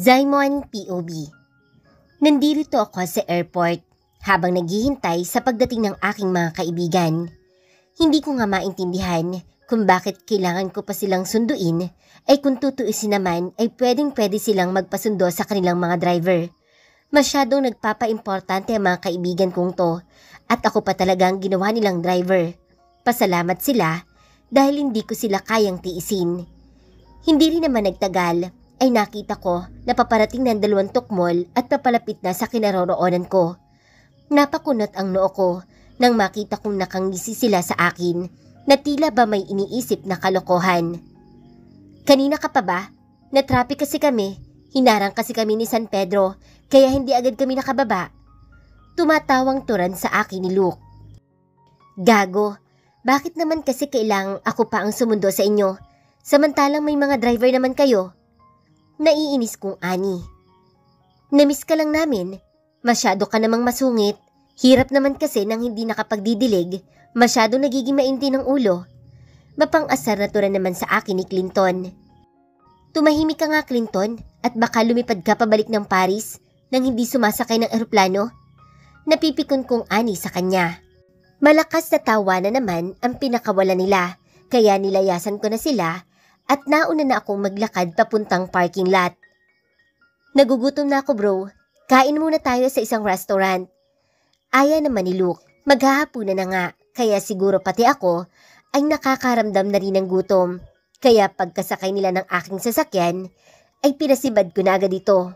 Zaimon POV. Nandito ako sa airport habang naghihintay sa pagdating ng aking mga kaibigan. Hindi ko nga maintindihan kung bakit kailangan ko pa silang sunduin, ay kung tutuusin naman ay pwedeng-pwede silang magpasundo sa kanilang mga driver. Masyadong nagpapa-importante ang mga kaibigan kong to at ako pa talagang ginawa nilang driver. Pasalamat sila dahil hindi ko sila kayang tiisin. Hindi rin naman nagtagal ay nakita ko na paparating ng 2 tukmol at papalapit na sa kinaroroonan ko. Napakunot ang noo ko nang makita kong nakangisi sila sa akin na tila ba may iniisip na kalokohan. Kanina ka pa ba? Na-traffic kasi kami. Hinarang kasi kami ni San Pedro kaya hindi agad kami nakababa. Tumatawang turan sa akin ni Luke. Gago, bakit naman kasi kailang ako pa ang sumundo sa inyo? Samantalang may mga driver naman kayo. Naiinis kong ani. Namiss ka lang namin. Masyado ka namang masungit. Hirap naman kasi nang hindi nakapagdidilig. Masyado nagiging mainti ng ulo. Mapang-asar na turan naman sa akin ni Clinton. Tumahimik ka nga, Clinton, at baka lumipad ka pabalik ng Paris nang hindi sumasakay ng eroplano. Napipikon kong ani sa kanya. Malakas na tawa na naman ang pinakawala nila, kaya nilayasan ko na sila at nauna na akong maglakad papuntang parking lot. Nagugutom na ako, bro. Kain muna tayo sa isang restaurant. Aya naman ni Luke. Maghahapunan na nga, kaya siguro pati ako ay nakakaramdam na rin ng gutom. Kaya pagkasakay nila ng aking sasakyan, ay pinasibad ko na agad ito.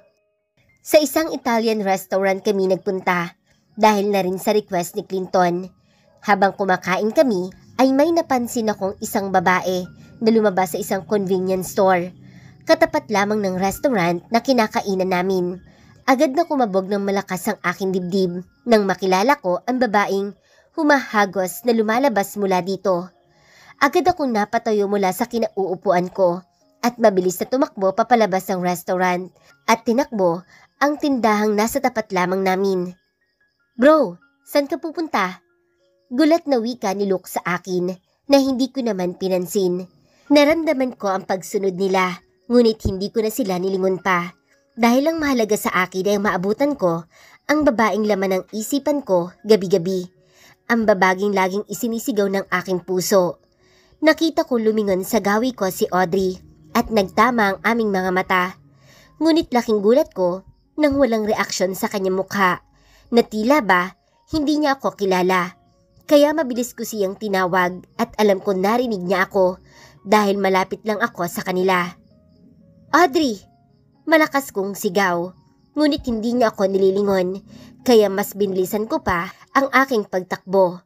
Sa isang Italian restaurant kami nagpunta dahil na rin sa request ni Clinton. Habang kumakain kami, ay may napansin akong isang babae na lumabas sa isang convenience store. Katapat lamang ng restaurant na kinakainan namin. Agad na kumabog ng malakas ang aking dibdib nang makilala ko ang babaeng humahagos na lumalabas mula dito. Agad akong napatayo mula sa kinauupuan ko at mabilis na tumakbo papalabas ng restaurant at tinakbo ang tindahang nasa tapat lamang namin. Bro, saan ka pupunta? Gulat na wika ni Luke sa akin na hindi ko naman pinansin. Naramdaman ko ang pagsunod nila, ngunit hindi ko na sila nilingon pa. Dahil ang mahalaga sa akin ay maabutan ko ang babaeng laman ng isipan ko gabi-gabi. Ang babaging laging isinisigaw ng aking puso. Nakita ko lumingon sa gawi ko si Audrey at nagtama ang aming mga mata. Ngunit laking gulat ko nang walang reaksyon sa kanyang mukha na tila ba hindi niya ako kilala. Kaya mabilis ko siyang tinawag at alam ko narinig niya ako dahil malapit lang ako sa kanila. Audrey! Malakas kong sigaw, ngunit hindi niya ako nililingon, kaya mas binilisan ko pa ang aking pagtakbo.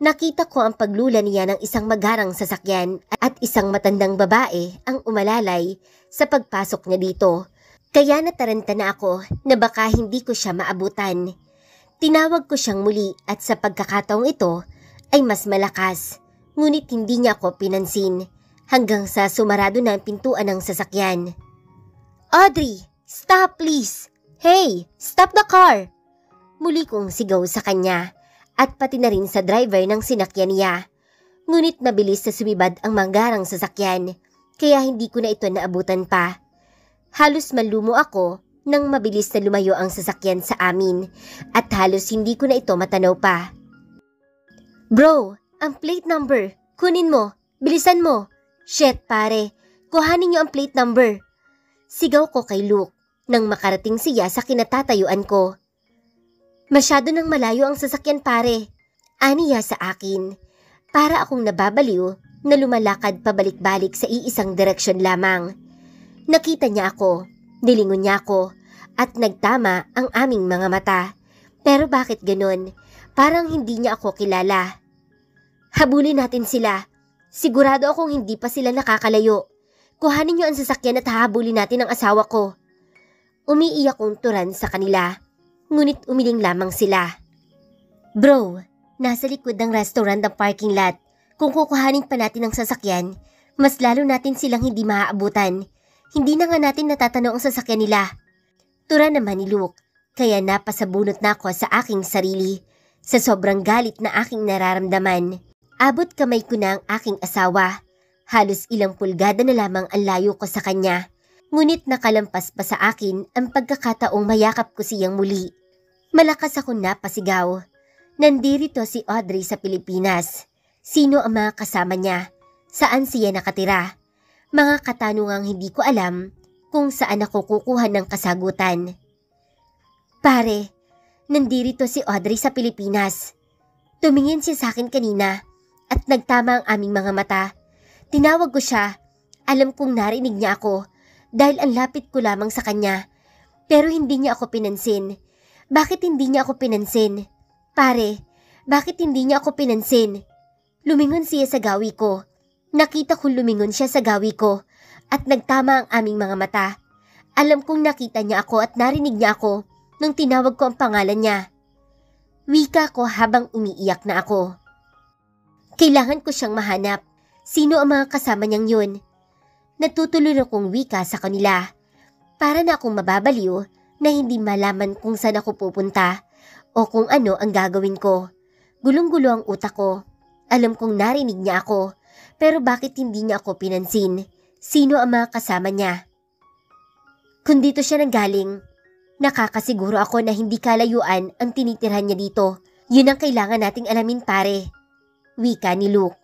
Nakita ko ang paglula niya ng isang magarang sasakyan at isang matandang babae ang umalalay sa pagpasok niya dito, kaya nataranta na ako na baka hindi ko siya maabutan. Tinawag ko siyang muli at sa pagkakataong ito ay mas malakas, ngunit hindi niya ako pinansin hanggang sa sumarado na ang pintuan ng sasakyan. Audrey, stop please! Hey, stop the car! Muli kong sigaw sa kanya at pati na rin sa driver ng sinakyan niya. Ngunit mabilis na sumibad ang manggarang sasakyan kaya hindi ko na ito naabutan pa. Halos malumo ako nang mabilis na lumayo ang sasakyan sa amin at halos hindi ko na ito matanaw pa. Bro, ang plate number! Kunin mo! Bilisan mo! Shit pare! Kuhanin niyo ang plate number! Sigaw ko kay Luke nang makarating siya sa kinatatayuan ko. Masyado nang malayo ang sasakyan pare. Aniya sa akin. Para akong nababaliw na lumalakad pabalik-balik sa iisang direksyon lamang. Nakita niya ako, nilingon niya ako at nagtama ang aming mga mata. Pero bakit ganun? Parang hindi niya ako kilala. Habulin natin sila. Sigurado akong hindi pa sila nakakalayo. Kuhanin niyo ang sasakyan at hahabulin natin ang asawa ko. Umiiyak kong turan sa kanila, ngunit umiling lamang sila. Bro, nasa likod ng restaurant ang parking lot. Kung kukuhanin pa natin ang sasakyan, mas lalo natin silang hindi maaabutan. Hindi na nga natin natatanaw ang sasakyan nila. Turan naman ni Luke, kaya napasabunot na ako sa aking sarili. Sa sobrang galit na aking nararamdaman, abot kamay ko na ang aking asawa. Halos ilang pulgada na lamang ang layo ko sa kanya. Ngunit nakalampas pa sa akin ang pagkakataong mayakap ko siyang muli. Malakas akong napasigaw. Nandirito si Audrey sa Pilipinas. Sino ang mga kasama niya? Saan siya nakatira? Mga katanungang hindi ko alam kung saan ako kukuha ng kasagutan. Pare, nandirito si Audrey sa Pilipinas. Tumingin siya sa akin kanina at nagtama ang aming mga mata. Tinawag ko siya. Alam kong narinig niya ako dahil ang lapit ko lamang sa kanya. Pero hindi niya ako pinansin. Bakit hindi niya ako pinansin? Pare, bakit hindi niya ako pinansin? Lumingon siya sa gawi ko. Nakita kong lumingon siya sa gawi ko at nagtama ang aming mga mata. Alam kong nakita niya ako at narinig niya ako nung tinawag ko ang pangalan niya. Wika ko habang umiiyak na ako. Kailangan ko siyang mahanap. Sino ang mga kasama niyang yun? Natutuloy akong wika sa kanila. Para na akong mababaliw na hindi malaman kung saan ako pupunta o kung ano ang gagawin ko. Gulong-gulo ang utak ko. Alam kong narinig niya ako, pero bakit hindi niya ako pinansin? Sino ang mga kasama niya? Kung dito siya nanggaling, nakakasiguro ako na hindi kalayuan ang tinitirhan niya dito. Yun ang kailangan nating alamin, pare. Wika ni Luke.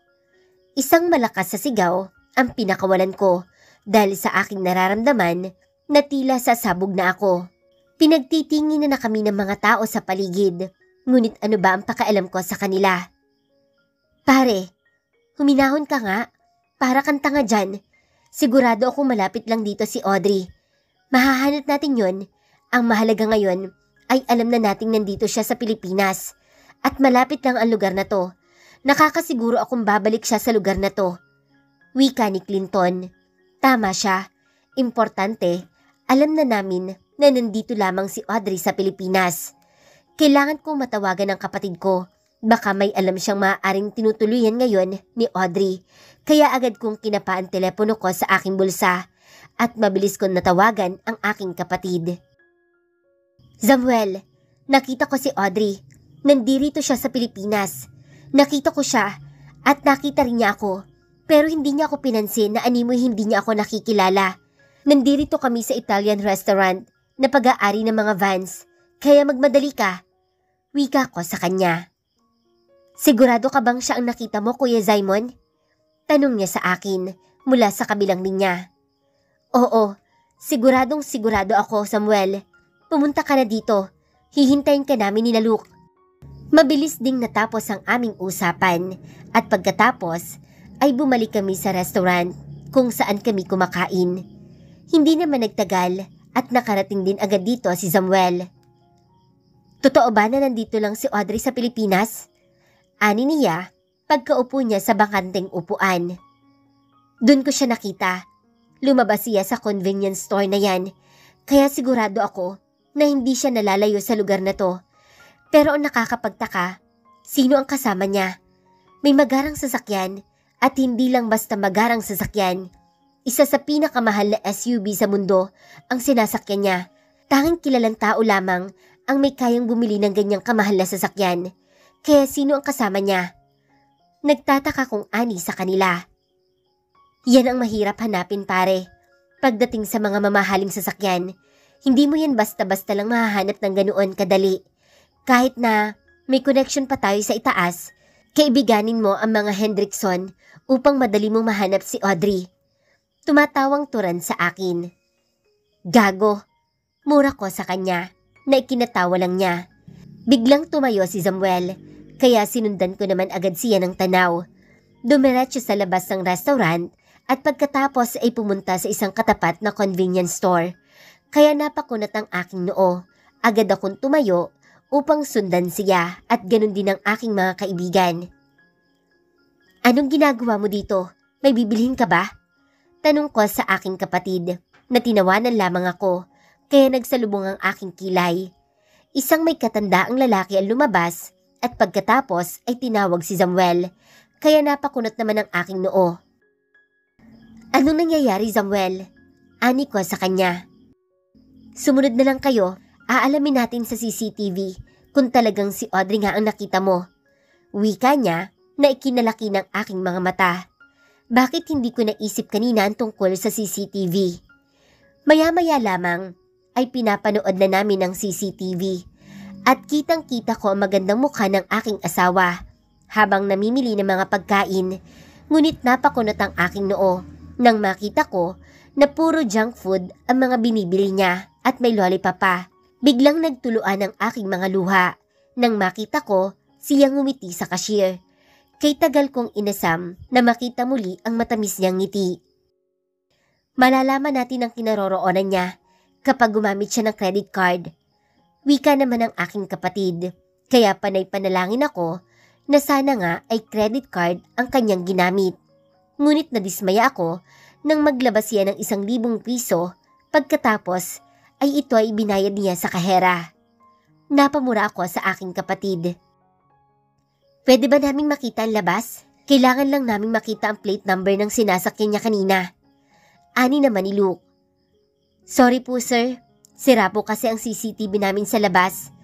Isang malakas sa sigaw ang pinakawalan ko dahil sa aking nararamdaman na tila sasabog na ako. Pinagtitingin na kami ng mga tao sa paligid, ngunit ano ba ang pakialam ko sa kanila? Pare, huminahon ka nga, para kang tanga dyan. Sigurado akong malapit lang dito si Audrey. Mahahanap natin yun. Ang mahalaga ngayon ay alam na nating nandito siya sa Pilipinas at malapit lang ang lugar na to. Nakakasiguro akong babalik siya sa lugar na to. Wika ni Clinton. Tama siya. Importante, alam na namin na nandito lamang si Audrey sa Pilipinas. Kailangan kong matawagan ang kapatid ko. Baka may alam siyang maaaring tinutuluyan ngayon ni Audrey. Kaya agad kong kinapa ang telepono ko sa aking bulsa at mabilis kong natawagan ang aking kapatid. Samuel, nakita ko si Audrey. Nandirito siya sa Pilipinas. Nakita ko siya at nakita rin niya ako. Pero hindi niya ako pinansin na animoy hindi niya ako nakikilala. Nandirito kami sa Italian restaurant na pag-aari ng mga Vans. Kaya magmadali ka. Wika ko sa kanya. Sigurado ka bang siya ang nakita mo, Kuya Simon? Tanong niya sa akin mula sa kabilang linya. Oo, siguradong sigurado ako, Samuel. Pumunta ka na dito. Hihintayin ka namin ni Luke. Mabilis ding natapos ang aming usapan at pagkatapos ay bumalik kami sa restaurant kung saan kami kumakain. Hindi naman nagtagal at nakarating din agad dito si Samuel. Totoo ba na nandito lang si Audrey sa Pilipinas? Ani niya pagkaupo niya sa bakanteng upuan. Doon ko siya nakita. Lumabas siya sa convenience store na yan. Kaya sigurado ako na hindi siya nalalayo sa lugar na to. Pero ang nakakapagtaka, sino ang kasama niya? May magarang sasakyan at hindi lang basta magarang sasakyan. Isa sa pinakamahal na SUV sa mundo ang sinasakyan niya. Tanging kilalang tao lamang ang may kayang bumili ng ganyang kamahal na sasakyan. Kaya sino ang kasama niya? Nagtataka kong ani sa kanila. Yan ang mahirap hanapin, pare. Pagdating sa mga mamahaling sasakyan, hindi mo yan basta-basta lang mahahanap ng ganoon kadali. Kahit na may connection pa tayo sa itaas, kaibiganin mo ang mga Hendrickson upang madali mong mahanap si Audrey. Tumatawang turan sa akin. Gago. Mura ko sa kanya na ikinatawa lang niya. Biglang tumayo si Samuel, kaya sinundan ko naman agad siya ng tanaw. Dumiretso sa labas ng restaurant at pagkatapos ay pumunta sa isang katapat na convenience store. Kaya napakunat ang aking noo. Agad akong tumayo upang sundan siya at ganun din ang aking mga kaibigan. Anong ginagawa mo dito? May bibilhin ka ba? Tanong ko sa aking kapatid na tinawanan lamang ako kaya nagsalubong ang aking kilay. Isang may katandaang lalaki ang lumabas at pagkatapos ay tinawag si Samuel kaya napakunot naman ang aking noo. Anong nangyayari, Samuel? Ani ko sa kanya. Sumunod na lang kayo, aalamin natin sa CCTV kung talagang si Audrey nga ang nakita mo. Wika niya na ikinalaki ng aking mga mata. Bakit hindi ko naisip kanina ang tungkol sa CCTV? Maya-maya lamang ay pinapanood na namin ng CCTV at kitang-kita ko ang magandang mukha ng aking asawa habang namimili ng mga pagkain, ngunit napakunot ang aking noo nang makita ko na puro junk food ang mga binibili niya at may lollipop pa. Biglang nagtuluan ang aking mga luha nang makita ko siyang ngumiti sa cashier. Kay tagal kong inasam na makita muli ang matamis niyang ngiti. Malalaman natin ang kinaroroonan niya kapag gumamit siya ng credit card. Wika naman ng aking kapatid, kaya panay-panalangin ako na sana nga ay credit card ang kanyang ginamit. Ngunit nadismaya ako nang maglabas siya ng 1,000 piso pagkatapos ay ito ay binayad niya sa kahera. Napamura ako sa aking kapatid. Pwede ba naming makita ang labas? Kailangan lang naming makita ang plate number ng sinasakyan niya kanina. Ani naman ni Luke. Sorry po sir, sira po kasi ang CCTV namin sa labas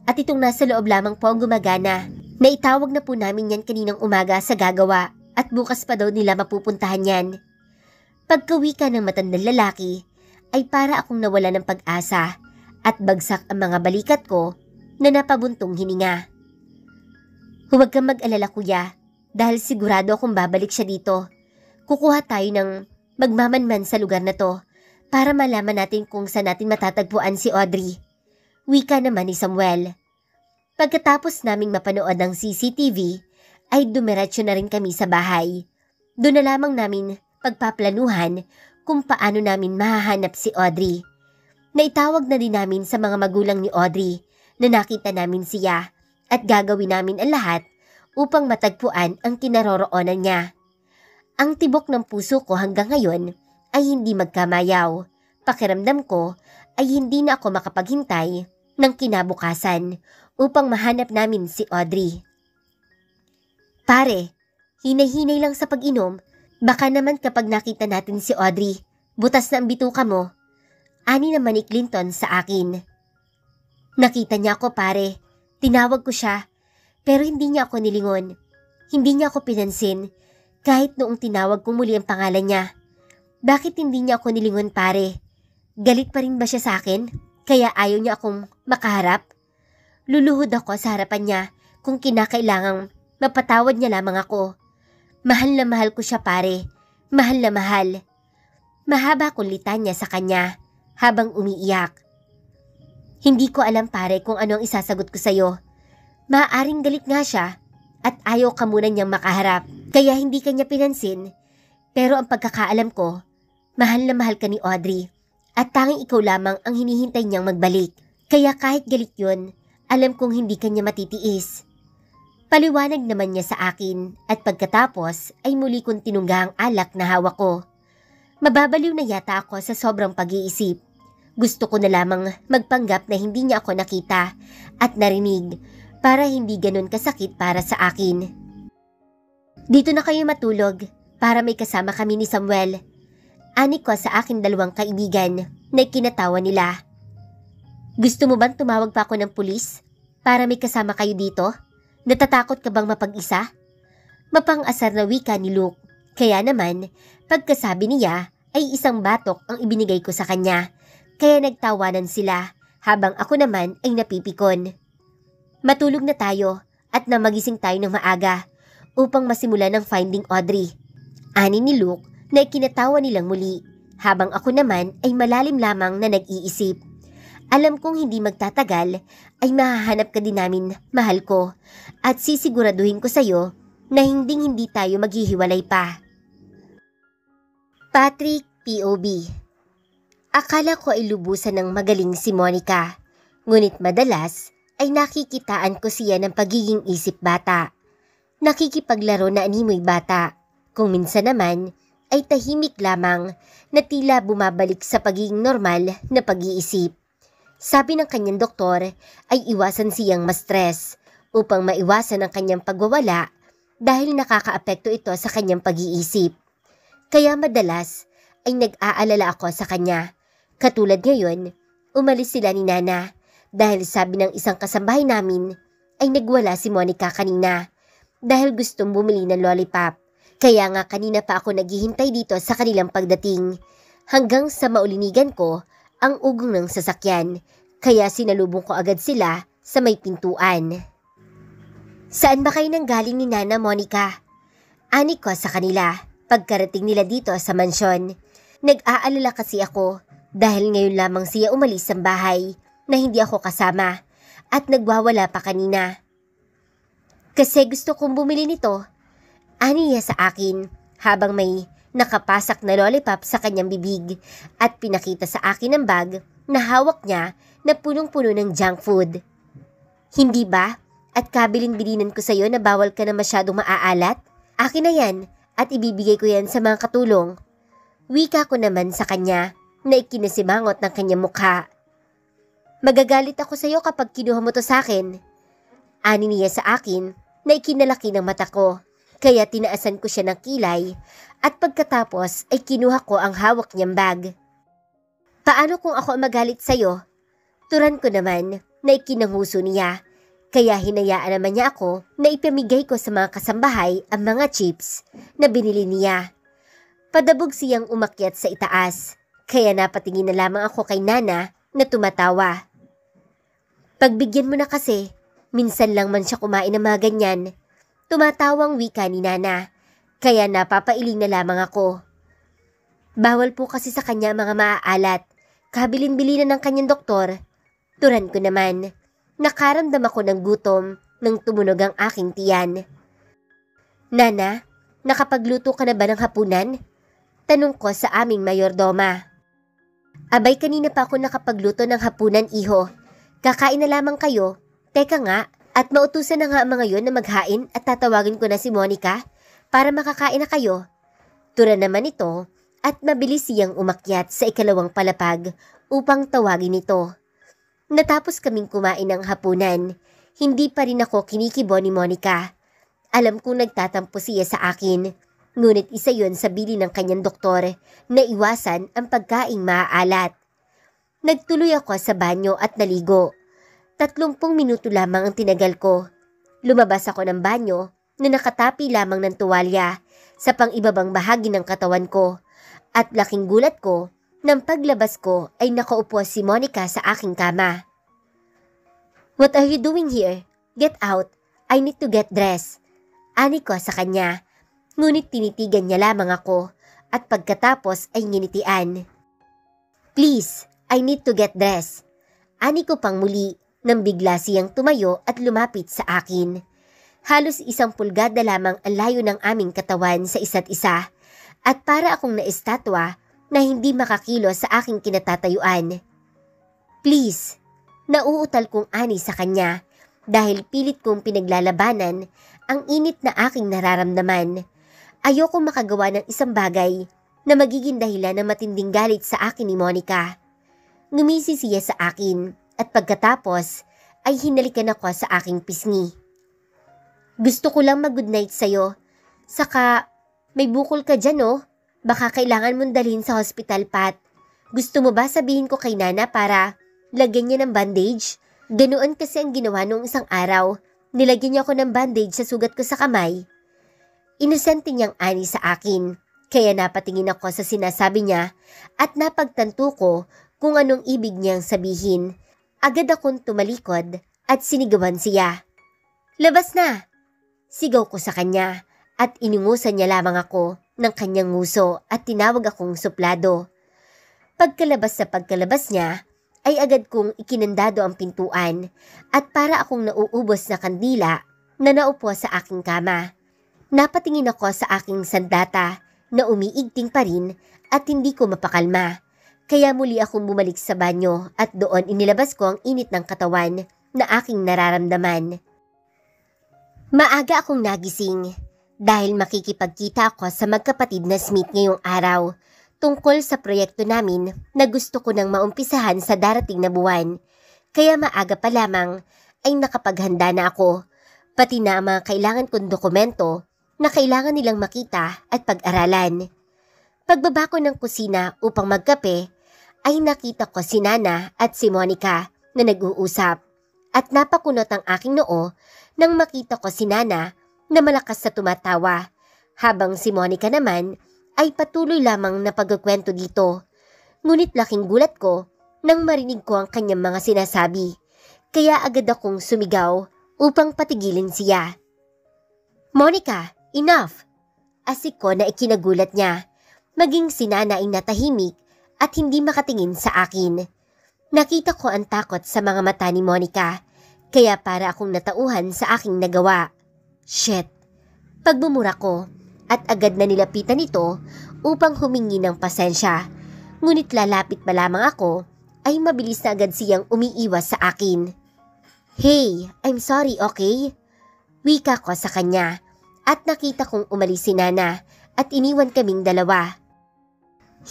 at itong nasa loob lamang po ang gumagana. Naitawag na po namin yan kaninang umaga sa gagawa at bukas pa daw nila mapupuntahan yan. Pagkawika ng matandang lalaki ay para akong nawala ng pag-asa at bagsak ang mga balikat ko na napabuntong hininga. Huwag kang mag-alala kuya dahil sigurado akong babalik siya dito. Kukuha tayo ng magmamanman sa lugar na to para malaman natin kung saan natin matatagpuan si Audrey. Wika naman ni Samuel. Pagkatapos naming mapanood ng CCTV, ay dumiretso na rin kami sa bahay. Doon na lamang namin pagpaplanuhan kung paano namin mahahanap si Audrey. Naitawag na din namin sa mga magulang ni Audrey na nakita namin siya at gagawin namin ang lahat upang matagpuan ang kinaroroonan niya. Ang tibok ng puso ko hanggang ngayon ay hindi magkamayaw. Pakiramdam ko ay hindi na ako makapaghintay ng kinabukasan upang mahanap namin si Audrey. Pare, hinay-hinay lang sa pag-inom. Baka naman kapag nakita natin si Audrey, butas na ang bituka mo. Ani naman ni Clinton sa akin. Nakita niya ako pare. Tinawag ko siya, pero hindi niya ako nilingon. Hindi niya ako pinansin, kahit noong tinawag ko muli ang pangalan niya. Bakit hindi niya ako nilingon pare? Galit pa rin ba siya sa akin, kaya ayaw niya akong makaharap? Luluhod ako sa harapan niya kung kinakailangang mapatawad niya lamang ako. Mahal na mahal ko siya pare, mahal na mahal. Mahaba akong litanya sa kanya habang umiiyak. Hindi ko alam pare kung ano ang isasagot ko sa'yo. Maaaring galit nga siya at ayaw ka muna niyang makaharap, kaya hindi ka niya pinansin. Pero ang pagkakaalam ko, mahal na mahal ka ni Audrey at tanging ikaw lamang ang hinihintay niyang magbalik. Kaya kahit galit yun, alam kong hindi ka niya matitiis. Paliwanag naman niya sa akin at pagkatapos ay muli kong tinungga ang alak na hawak ko. Mababaliw na yata ako sa sobrang pag-iisip. Gusto ko na lamang magpanggap na hindi niya ako nakita at narinig para hindi ganun kasakit para sa akin. Dito na kayo matulog para may kasama kami ni Samuel. Ani ko sa aking 2 kaibigan na ikinatawa nila. Gusto mo bang tumawag pa ako ng pulis para may kasama kayo dito? Natatakot ka bang mapag-isa? Mapang-asar na wika ni Luke. Kaya naman, pagkasabi niya ay isang batok ang ibinigay ko sa kanya. Kaya nagtawanan sila habang ako naman ay napipikon. Matulog na tayo at na magising tayo ng maaga upang masimulan ang Finding Audrey. Ani ni Luke na ikinatawa nilang muli habang ako naman ay malalim lamang na nag-iisip. Alam kong hindi magtatagal ay mahahanap ka din namin, mahal ko, at sisiguraduhin ko sa'yo na hindi tayo maghihiwalay pa. Patrick POV. Akala ko ay lubusan ng magaling si Monica, ngunit madalas ay nakikitaan ko siya ng pagiging isip bata. Nakikipaglaro na animoy bata, kung minsan naman ay tahimik lamang na tila bumabalik sa pagiging normal na pag-iisip. Sabi ng kanyang doktor ay iwasan siyang ma-stress upang maiwasan ang kanyang pagwawala dahil nakakaapekto ito sa kanyang pag-iisip. Kaya madalas ay nag-aalala ako sa kanya. Katulad ngayon, umalis sila ni Nana dahil sabi ng isang kasambahay namin ay nagwala si Monica kanina dahil gustong bumili ng lollipop. Kaya nga kanina pa ako naghihintay dito sa kanilang pagdating hanggang sa maulinigan ko ang ugong ng sasakyan, kaya sinalubong ko agad sila sa may pintuan. "Saan ba kayo nanggaling ni Nana, Monica?" Ani ko sa kanila pagkarating nila dito sa mansyon. Nag-aalala kasi ako dahil ngayon lamang siya umalis sa bahay na hindi ako kasama at nagwawala pa kanina. "Kasi gusto kong bumili nito," ani niya sa akin habang may nakapasak na lollipop sa kanyang bibig at pinakita sa akin ang bag na hawak niya na punong-puno ng junk food. "Hindi ba? At kabilin-bilinan ko sa'yo na bawal ka na masyadong maaalat? Akin na yan at ibibigay ko yan sa mga katulong." Wika ko naman sa kanya na ikinasimangot ng kanyang mukha. "Magagalit ako sa'yo kapag kinuha mo to sa akin." Ani niya sa akin na ikinalaki ng mata ko, kaya tinaasan ko siya ng kilay at pagkatapos ay kinuha ko ang hawak niyang bag. "Paano kung ako magalit sa'yo?" Turan ko naman na ikinanguso niya, kaya hinayaan naman niya ako na ipamigay ko sa mga kasambahay ang mga chips na binili niya. Padabog siyang umakyat sa itaas, kaya napatingin na lamang ako kay Nana na tumatawa. "Pagbigyan mo na kasi, minsan lang man siya kumain ng mga ganyan." Tumatawang wika ni Nana, kaya napapailing na lamang ako. "Bawal po kasi sa kanya mga maaalat, kabilin-bilinan ng kanyang doktor." Turan ko naman. Nakaramdam ako ng gutom nang tumunog ang aking tiyan. "Nana, nakapagluto ka na ba ng hapunan?" Tanong ko sa aming mayordoma. "Abay, kanina pa ako nakapagluto ng hapunan, iho. Kakain na lamang kayo. Teka nga, at mautusan na nga ang mga yon na maghain at tatawagin ko na si Monica para makakain na kayo." Turan naman ito at mabilis siyang umakyat sa ikalawang palapag upang tawagin ito. Natapos kaming kumain ng hapunan, hindi pa rin ako kinikibo ni Monica. Alam kong nagtatampo siya sa akin, ngunit isa yon sa bili ng kanyang doktor na iwasan ang pagkaing maaalat. Nagtuloy ako sa banyo at naligo. 30 minuto lamang ang tinagal ko. Lumabas ako ng banyo na nakatapi lamang ng tuwalya sa pang-ibabang bahagi ng katawan ko, at laking gulat ko nang paglabas ko ay nakaupo si Monica sa aking kama. "What are you doing here? Get out. I need to get dressed." Ani ko sa kanya, ngunit tinitigan niya lamang ako at pagkatapos ay nginitian. "Please, I need to get dressed." Ani ko pang muli nang bigla siyang tumayo at lumapit sa akin. Halos 1 pulgada lamang ang layo ng aming katawan sa isa't isa at para akong naestatwa na hindi makakilos sa aking kinatatayuan. "Please," nauutal kong ani sa kanya dahil pilit kong pinaglalabanan ang init na aking nararamdaman. Ayokong makagawa ng isang bagay na magiging dahilan ng matinding galit sa akin ni Monica. Ngumisi siya sa akin at pagkatapos ay hinalikan ako sa aking pisngi. "Gusto ko lang mag-goodnight sa'yo. Saka may bukol ka dyan, oh. Baka kailangan mong dalhin sa hospital, Pat. Gusto mo ba sabihin ko kay Nana para lagyan niya ng bandage? Ganoon kasi ang ginawa noong isang araw. Nilagyan niya ako ng bandage sa sugat ko sa kamay." Inosente niyang ani sa akin, kaya napatingin ako sa sinasabi niya at napagtanto ko kung anong ibig niyang sabihin. Agad akong tumalikod at sinigawan siya. "Labas na!" Sigaw ko sa kanya at inungusan niya lamang ako ng kanyang nguso at tinawag akong suplado. Pagkalabas niya, ay agad kong ikinandado ang pintuan at para akong nauubos na kandila na naupo sa aking kama. Napatingin ako sa aking sandata na umiigting pa rin at hindi ko mapakalma. Kaya muli akong bumalik sa banyo at doon inilabas ko ang init ng katawan na aking nararamdaman. Maaga akong nagising dahil makikipagkita ako sa magkapatid na Smith ngayong araw tungkol sa proyekto namin na gusto ko nang maumpisahan sa darating na buwan. Kaya maaga pa lamang ay nakapaghanda na ako, pati na ang mga kailangan kong dokumento na kailangan nilang makita at pag-aralan. Pagbaba ko ng kusina upang magkape, ay nakita ko si Nana at si Monica na nag-uusap at napakunot ang aking noo nang makita ko si Nana na malakas na tumatawa habang si Monica naman ay patuloy lamang na pagkukwento dito Ngunit laking gulat ko nang marinig ko ang kanyang mga sinasabi. Kaya agad akong sumigaw upang patigilin siya. Monica, enough! Asik ko na ikinagulat niya. Maging si Nana ay natahimik at hindi makatingin sa akin. Nakita ko ang takot sa mga mata ni Monica, kaya para akong natauhan sa aking nagawa. Shit! Pagbumura ko at agad na nilapitan ito upang humingi ng pasensya. Ngunit lalapit pa lamang ako ay mabilis na agad siyang umiiwas sa akin. Hey, I'm sorry, okay? Wika ko sa kanya at nakita kong umalis si Nana at iniwan kaming dalawa.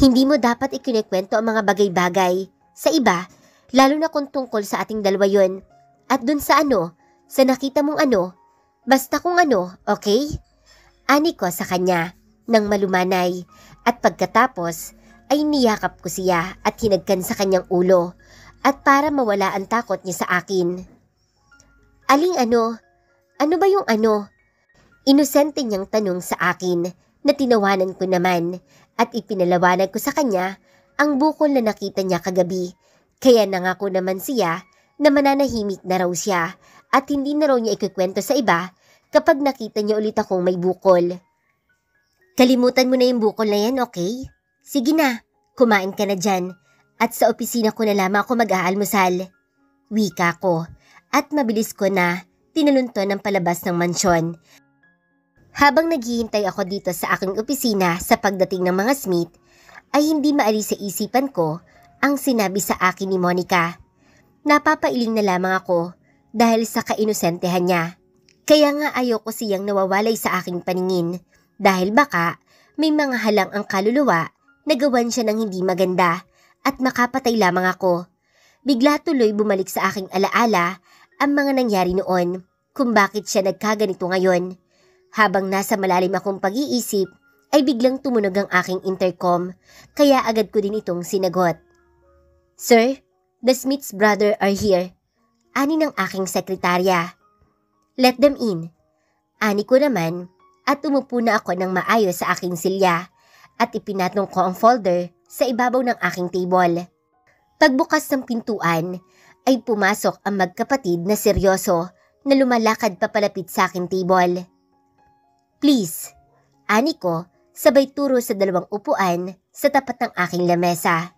Hindi mo dapat ikinikwento ang mga bagay-bagay sa iba, lalo na kung tungkol sa ating dalawa yun. At dun sa sa nakita mong basta kung okay? Ani ko sa kanya nang malumanay at pagkatapos ay niyakap ko siya at hinagkan sa kanyang ulo at para mawala ang takot niya sa akin. Aling ano? Ano ba yung Inosente niyang tanong sa akin na tinawanan ko naman at ipinalawanag ko sa kanya ang bukol na nakita niya kagabi. Kaya nangako naman siya na mananahimik na raw siya at hindi na raw niya ikikwento sa iba kapag nakita niya ulit akong may bukol. Kalimutan mo na yung bukol na yan, okay? Sige na, kumain ka na dyan at sa opisina ko na lamang ako mag-aalmusal. Wika ko at mabilis ko na tinalunton ng palabas ng mansyon. Habang naghihintay ako dito sa aking opisina sa pagdating ng mga Smith, ay hindi maalis sa isipan ko ang sinabi sa akin ni Monica. Napapailing na lamang ako dahil sa kainosentehan niya. Kaya nga ayoko siyang nawawalay sa aking paningin dahil baka may mga halang ang kaluluwa na gawan siya ng hindi maganda at makapatay lamang ako. Bigla tuloy bumalik sa aking alaala ang mga nangyari noon kung bakit siya nagkaganito ngayon. Habang nasa malalim akong pag-iisip, ay biglang tumunog ang aking intercom, kaya agad ko din itong sinagot. Sir, the Smith's brother are here. Ani ng aking sekretarya. Let them in. Ani ko naman at umupo na ako ng maayos sa aking silya at ipinatong ko ang folder sa ibabaw ng aking table. Pagbukas ng pintuan ay pumasok ang magkapatid na seryoso na lumalakad papalapit sa aking table. Please, ani ko sabay turo sa dalawang upuan sa tapat ng aking lamesa.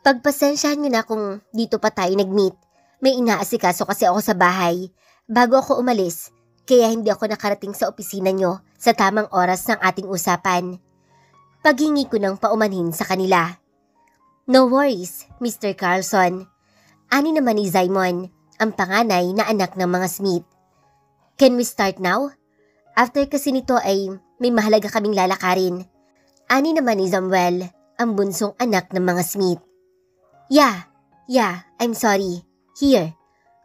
Pagpasensyahan niyo na kung dito pa tayo nag-meet. May inaasikaso kasi ako sa bahay bago ako umalis kaya hindi ako nakarating sa opisina niyo sa tamang oras ng ating usapan. Paghingi ko ng paumanhin sa kanila. No worries, Mr. Carlson. Ani naman ni Simon, ang panganay na anak ng mga Smith. Can we start now? After kasi nito ay may mahalaga kaming lalakarin. Ani naman ni Samuel, ang bunsong anak ng mga Smith. Yeah, I'm sorry. Here,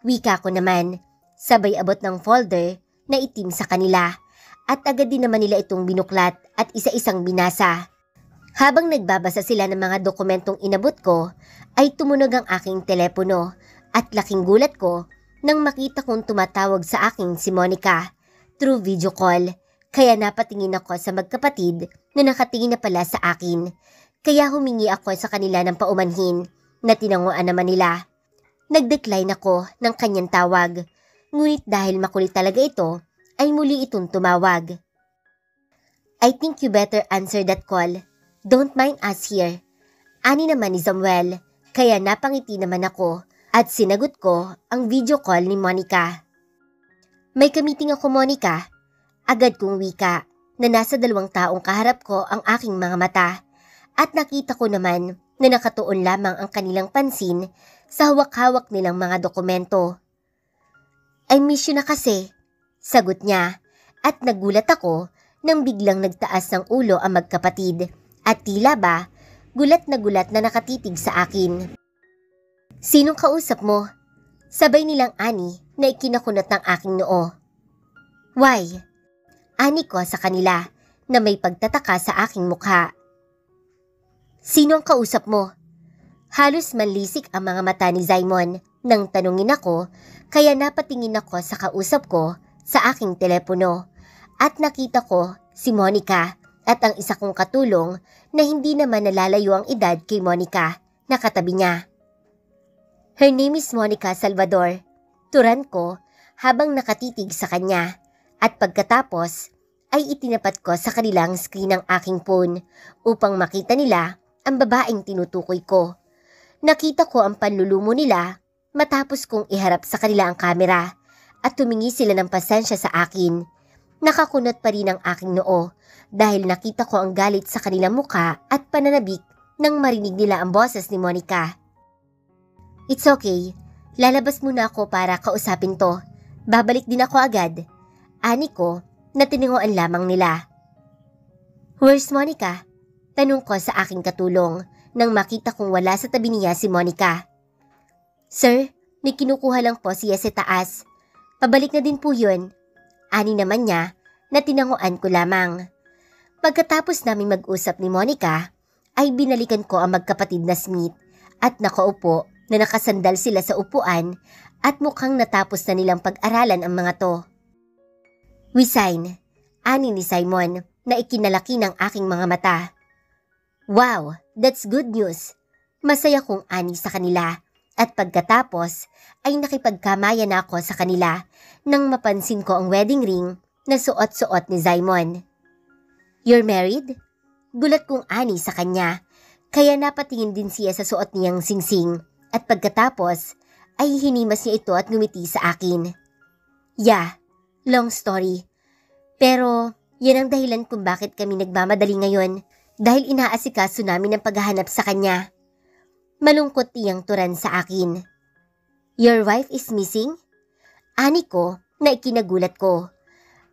wika ko naman. Sabay abot ng folder na itim sa kanila at agad din naman nila itong binuklat at isa-isang binasa. Habang nagbabasa sila ng mga dokumentong inabot ko, ay tumunog ang aking telepono at laking gulat ko nang makita kong tumatawag sa akin si Monica through video call, kaya napatingin ako sa magkapatid na nakatingin na pala sa akin. Kaya humingi ako sa kanila ng paumanhin na tinanguan naman nila. Nag-decline ako ng kanyang tawag, ngunit dahil makulit talaga ito, ay muli itong tumawag. I think you better answer that call. Don't mind us here. Ani naman ni Samuel, kaya napangiti naman ako at sinagot ko ang video call ni Monica. May kamiting ako, Monica. Agad kong wika na nasa 2 taong kaharap ko ang aking mga mata at nakita ko naman na nakatuon lamang ang kanilang pansin sa hawak-hawak nilang mga dokumento. I miss you na kasi, sagot niya at nagulat ako nang biglang nagtaas ng ulo ang magkapatid at tila ba gulat na nakatitig sa akin. Sinong kausap mo? Sabay nilang ani na ikinakunot ng aking noo. Why? Ani ko sa kanila na may pagtataka sa aking mukha. Sino ang kausap mo? Halos manlisik ang mga mata ni Simon nang tanungin ako, kaya napatingin ako sa kausap ko sa aking telepono at nakita ko si Monica at ang isa kong katulong na hindi naman nalalayo ang edad kay Monica na katabi niya. Her name is Monica Salvador. Turan ko habang nakatitig sa kanya at pagkatapos ay itinapat ko sa kanilang screen ng aking phone upang makita nila ang babaeng tinutukoy ko. Nakita ko ang panlulumo nila matapos kong iharap sa kanila ang kamera at tumingi sila ng pasensya sa akin. Nakakunot pa rin ang aking noo dahil nakita ko ang galit sa kanilang muka at pananabik nang marinig nila ang boses ni Monica. It's okay. Lalabas muna ako para kausapin to. Babalik din ako agad. Ani ko na tininguan lamang nila. Where's Monica? Tanong ko sa aking katulong nang makita kong wala sa tabi niya si Monica. Sir, may kinukuha lang po siya sa taas. Pabalik na din po yun. Ani naman niya na tinanguan ko lamang. Pagkatapos namin mag-usap ni Monica, ay binalikan ko ang magkapatid na Smith at nakaupo na nakasandal sila sa upuan at mukhang natapos na nilang pag-aralan ang mga to. We sign, ani ni Simon na ikinalaki ng aking mga mata. Wow, that's good news. Masaya kong ani sa kanila at pagkatapos ay nakipagkamayan ako sa kanila nang mapansin ko ang wedding ring na suot-suot ni Simon. You're married? Gulat kong ani sa kanya kaya napatingin din siya sa suot niyang singsing at pagkatapos ay hinimas niya ito at ngumiti sa akin. Yeah, long story. Pero yan ang dahilan kung bakit kami nagmamadali ngayon dahil inaasikaso namin ang paghahanap sa kanya. Malungkot tiyang turan sa akin. Your wife is missing? Ani ko na ikinagulat ko.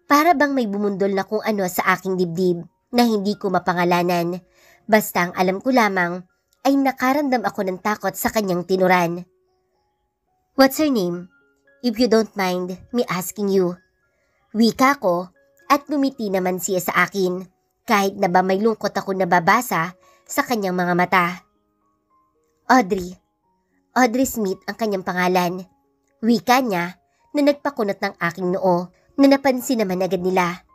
Para bang may bumundol na kung ano sa aking dibdib na hindi ko mapangalanan. Basta ang alam ko lamang ay nakaramdam ako ng takot sa kanyang tinuran. What's her name? If you don't mind me asking you. Wika ko at ngumiti naman siya sa akin kahit na ba may lungkot ako nababasa sa kanyang mga mata. Audrey. Audrey Smith ang kanyang pangalan. Wika niya na nagpakunot ng aking noo na napansin naman agad nila.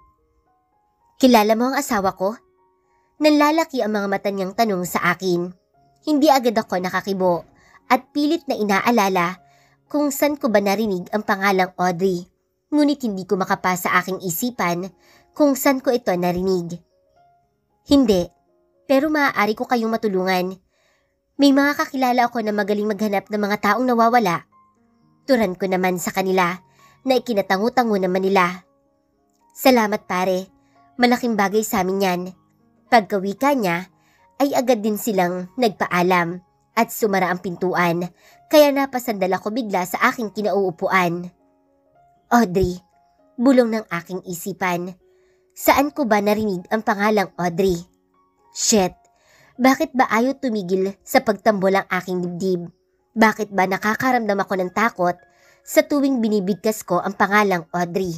Kilala mo ang asawa ko? Nanlalaki ang mga mata niyang tanong sa akin. Hindi agad ako nakakibo at pilit na inaalala kung saan ko ba narinig ang pangalang Audrey. Ngunit hindi ko makapasa aking isipan kung saan ko ito narinig. Hindi, pero maaari ko kayong matulungan. May mga kakilala ako na magaling maghanap ng mga taong nawawala. Turan ko naman sa kanila na ikinatangu-tangu naman nila. Salamat pare, malaking bagay sa amin yan. Pagkawika niya ay agad din silang nagpaalam at sumara ang pintuan kaya napasandal ako bigla sa aking kinauupuan. Audrey, bulong ng aking isipan. Saan ko ba narinig ang pangalang Audrey? Shit, bakit ba ayaw tumigil sa pagtambol ang aking dibdib? Bakit ba nakakaramdam ako ng takot sa tuwing binibigkas ko ang pangalang Audrey?